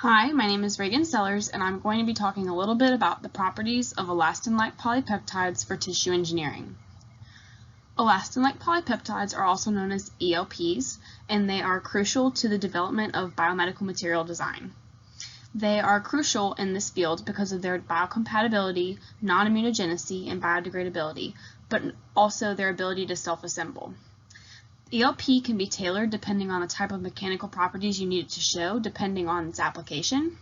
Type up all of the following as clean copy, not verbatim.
Hi, my name is Regan and I'm going to be talking a little bit about the properties of elastin-like polypeptides for tissue engineering. Elastin-like polypeptides are also known as ELPs, and they are crucial to the development of biomedical material design. They are crucial in this field because of their biocompatibility, non-immunogenicity, and biodegradability, but also their ability to self-assemble. ELP can be tailored depending on the type of mechanical properties you need it to show, depending on its application.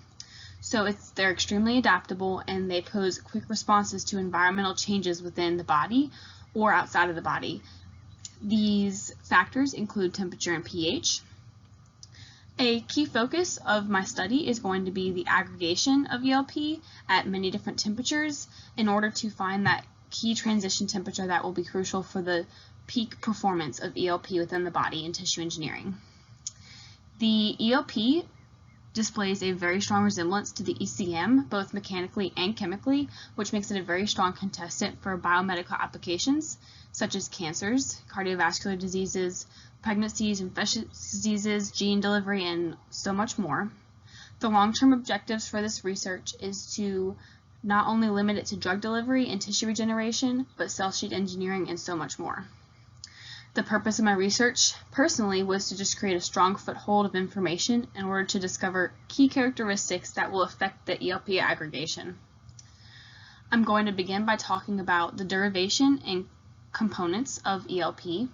So they're extremely adaptable and they pose quick responses to environmental changes within the body or outside of the body. These factors include temperature and pH. A key focus of my study is going to be the aggregation of ELP at many different temperatures in order to find that key transition temperature that will be crucial for the peak performance of ELP within the body in tissue engineering. The ELP displays a very strong resemblance to the ECM, both mechanically and chemically, which makes it a very strong contestant for biomedical applications such as cancers, cardiovascular diseases, pregnancies, infectious diseases, gene delivery, and so much more. The long-term objectives for this research is to not only limit it to drug delivery and tissue regeneration, but cell sheet engineering and so much more. The purpose of my research, personally, was to just create a strong foothold of information in order to discover key characteristics that will affect the ELP aggregation. I'm going to begin by talking about the derivation and components of ELP.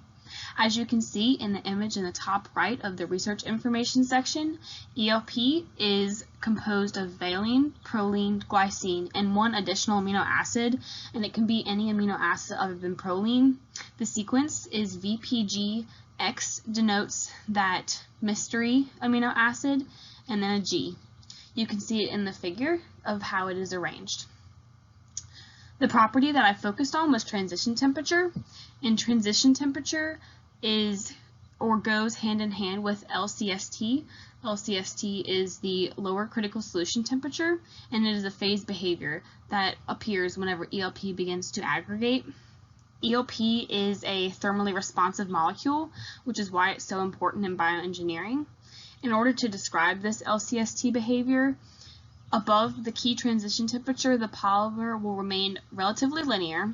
As you can see in the image in the top right of the research information section, ELP is composed of valine, proline, glycine, and one additional amino acid, and it can be any amino acid other than proline. The sequence is VPG. X denotes that mystery amino acid, and then a G. You can see it in the figure of how it is arranged. The property that I focused on was transition temperature, and transition temperature goes hand in hand with LCST. LCST is the lower critical solution temperature, and it is a phase behavior that appears whenever ELP begins to aggregate. ELP is a thermally responsive molecule, which is why it's so important in bioengineering. In order to describe this LCST behavior, above the key transition temperature, the polymer will remain relatively linear.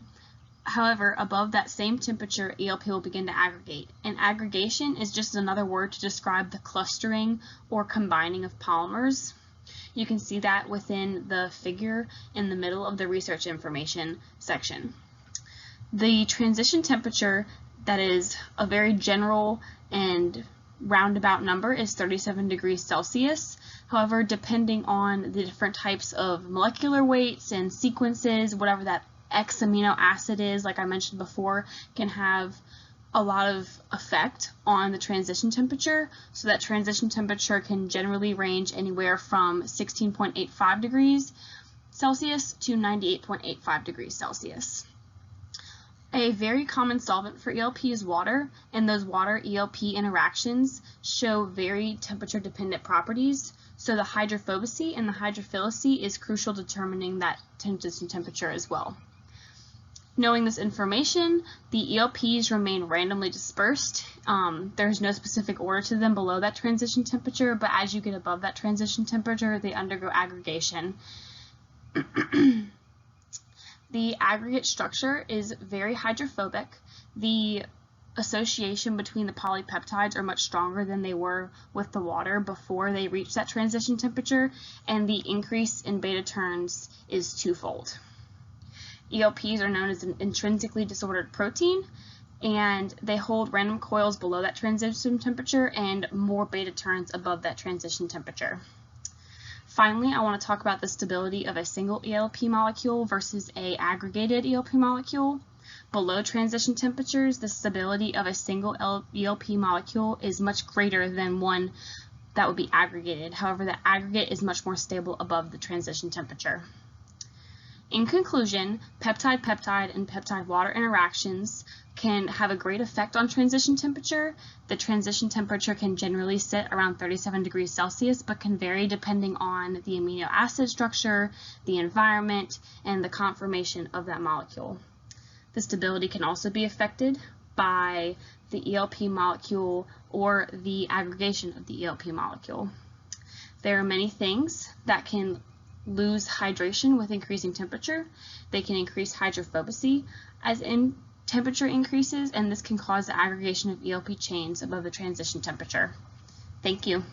However, above that same temperature, ELP will begin to aggregate. And aggregation is just another word to describe the clustering or combining of polymers. You can see that within the figure in the middle of the research information section. The transition temperature, that is a very general and roundabout number, is 37 degrees Celsius. However, depending on the different types of molecular weights and sequences, whatever that X amino acid is, like I mentioned before, can have a lot of effect on the transition temperature. So that transition temperature can generally range anywhere from 16.85 degrees Celsius to 98.85 degrees Celsius. A very common solvent for ELP is water, and those water-ELP interactions show very temperature-dependent properties. So the hydrophobicity and the hydrophilicity is crucial determining that transition temperature as well. Knowing this information, the ELPs remain randomly dispersed. There's no specific order to them below that transition temperature, but as you get above that transition temperature, they undergo aggregation. The aggregate structure is very hydrophobic. The association between the polypeptides are much stronger than they were with the water before they reached that transition temperature, and the increase in beta turns is twofold. ELPs are known as an intrinsically disordered protein, and they hold random coils below that transition temperature and more beta turns above that transition temperature. Finally, I want to talk about the stability of a single ELP molecule versus an aggregated ELP molecule. Below transition temperatures, the stability of a single ELP molecule is much greater than one that would be aggregated. However, the aggregate is much more stable above the transition temperature. In conclusion, peptide-peptide and peptide-water interactions can have a great effect on transition temperature. The transition temperature can generally sit around 37 degrees Celsius, but can vary depending on the amino acid structure, the environment, and the conformation of that molecule. The stability can also be affected by the ELP molecule or the aggregation of the ELP molecule. There are many things that can lose hydration with increasing temperature. They can increase hydrophobicity as temperature increases, and this can cause the aggregation of ELP chains above the transition temperature. Thank you.